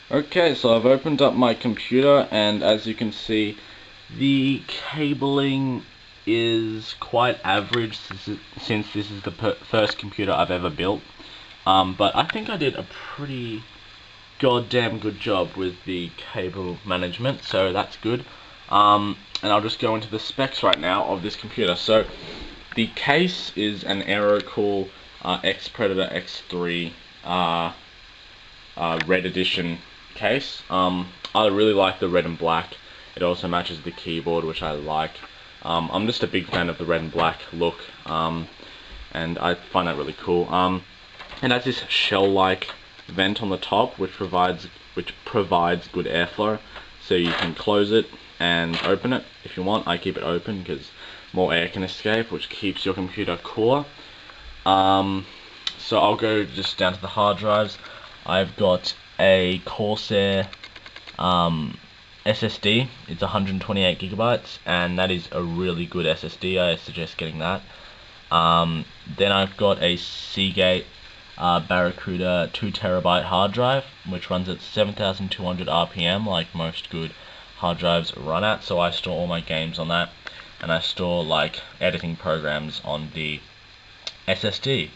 Okay, so I've opened up my computer, and as you can see, the cabling is quite average since this is the first computer I've ever built. But I think I did a pretty goddamn good job with the cable management, so that's good. And I'll just go into the specs right now of this computer. So the case is an Aerocool X Predator X3 red edition case. I really like the red and black. It also matches the keyboard, which I like. I'm just a big fan of the red and black look, and I find that really cool. It has this shell-like vent on the top, which provides good airflow. So you can close it and open it if you want. I keep it open because more air can escape, which keeps your computer cooler. So I'll go just down to the hard drives. I've got a Corsair SSD. It's 128 gigabytes, and that is a really good SSD. I suggest getting that. Then I've got a Seagate Barracuda 2 terabyte hard drive, which runs at 7,200 RPM, like most good hard drives run at. So I store all my games on that, and I store like editing programs on the SSD.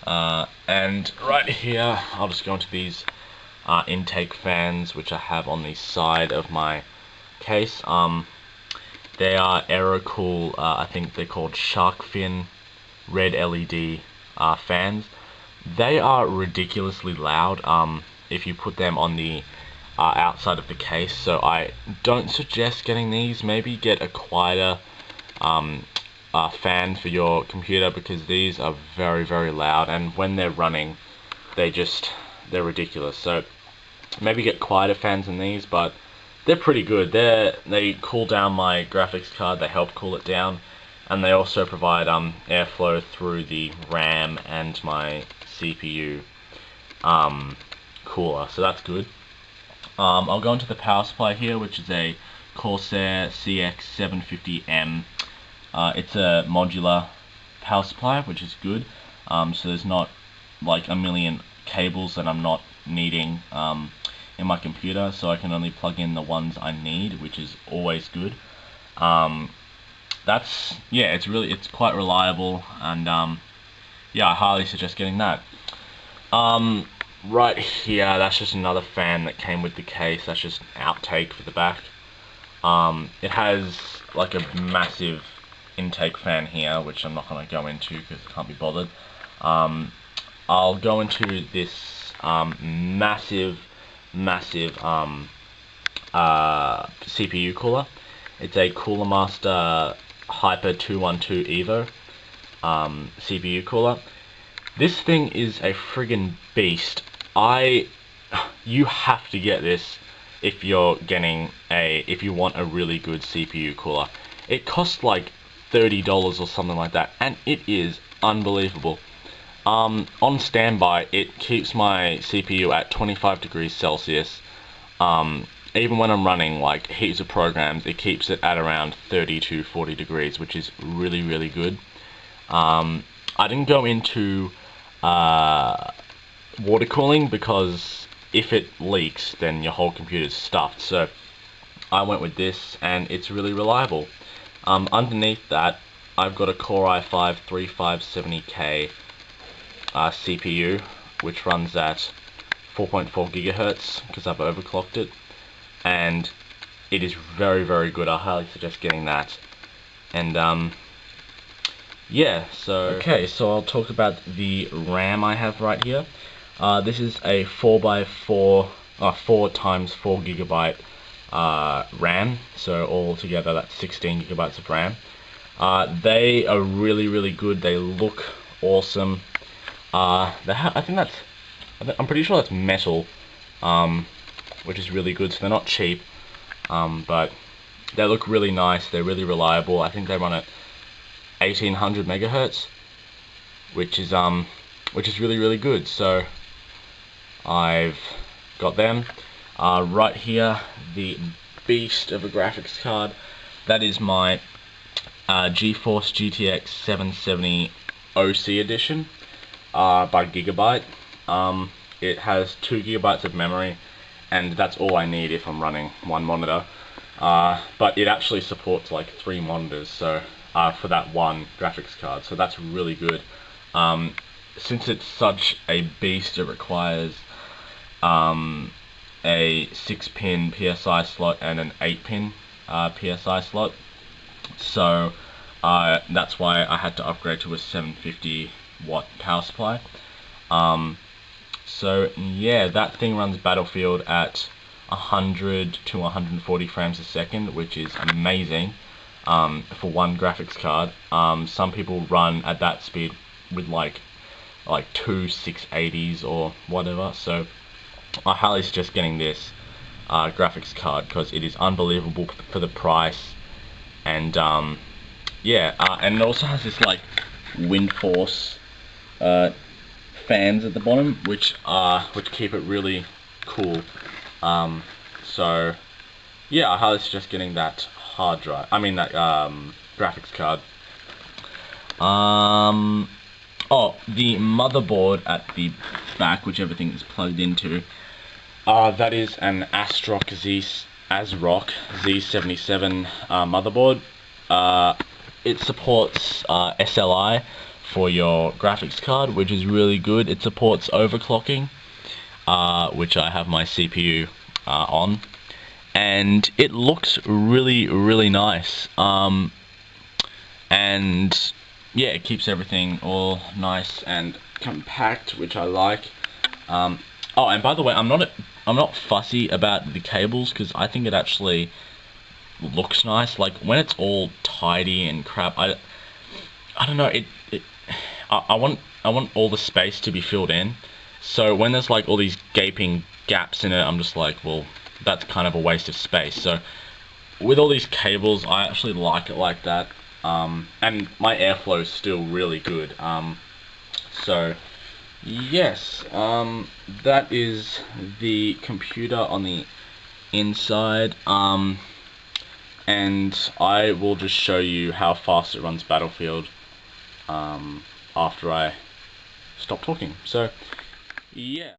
And right here, I'll just go into these intake fans, which I have on the side of my case. They are Aerocool, I think they're called shark fin red LED fans. They are ridiculously loud if you put them on the outside of the case, so I don't suggest getting these. Maybe get a quieter fan for your computer, because these are very, very loud, and when they're running, they're ridiculous. So maybe get quieter fans than these, but they're pretty good. They cool down my graphics card, they help cool it down, and they also provide airflow through the RAM and my CPU cooler, so that's good. I'll go into the power supply here, which is a Corsair CX750M. It's a modular power supply, which is good. So there's not like a million cables that I'm not needing in my computer, so I can only plug in the ones I need, which is always good. It's quite reliable, and yeah, I highly suggest getting that. Right here, that's just another fan that came with the case. That's just an outtake for the back. It has like a massive intake fan here, which I'm not going to go into because I can't be bothered. I'll go into this massive CPU cooler. It's a Cooler Master Hyper 212 Evo CPU cooler. This thing is a friggin' beast. You have to get this if you want a really good CPU cooler. It costs like $30 or something like that, and it is unbelievable. On standby, it keeps my CPU at 25 degrees Celsius. Even when I'm running like heaps of programs, it keeps it at around 30 to 40 degrees, which is really, really good. I didn't go into water cooling, because if it leaks, then your whole computer's stuffed. So I went with this, and it's really reliable. Underneath that, I've got a Core i5 3570K CPU, which runs at 4.4 gigahertz because I've overclocked it, and it is very, very good. I highly suggest getting that. And yeah, so I'll talk about the RAM I have right here. This is a 4 times 4 gigabyte RAM, so altogether that's 16 gigabytes of RAM. They are really, really good. They look awesome. I'm pretty sure that's metal, which is really good. So they're not cheap, but they look really nice. They're really reliable. I think they run at 1800 megahertz, which is really, really good. So I've got them. Right here, the beast of a graphics card. That is my GeForce GTX 770 OC edition by Gigabyte. It has 2 gigabytes of memory and that's all I need if I'm running one monitor. But it actually supports like 3 monitors, so for that one graphics card, so that's really good. Since it's such a beast, it requires a 6-pin PSI slot and an 8-pin PSI slot. So that's why I had to upgrade to a 750 watt power supply. So yeah, that thing runs Battlefield at 100 to 140 frames a second, which is amazing for one graphics card. Some people run at that speed with like two 680s or whatever. So I highly suggest getting this graphics card because it is unbelievable for the price, and yeah, and it also has this like wind force fans at the bottom, which keep it really cool. So yeah, I highly suggest getting that hard drive. I mean that graphics card. Oh, the motherboard at the back, which everything is plugged into. That is an ASRock Z77 motherboard. It supports SLI for your graphics card, which is really good. It supports overclocking, which I have my CPU on, and it looks really nice. And yeah, it keeps everything all nice and compact, which I like. Oh, and by the way, I'm not fussy about the cables because I think it actually looks nice. Like when it's all tidy and crap, I don't know. I want all the space to be filled in. So when there's like all these gaping gaps in it, I'm just like, well, that's kind of a waste of space. So with all these cables, I actually like it like that. And my airflow is still really good. So yes, that is the computer on the inside. And I will just show you how fast it runs Battlefield after I stop talking. So yeah.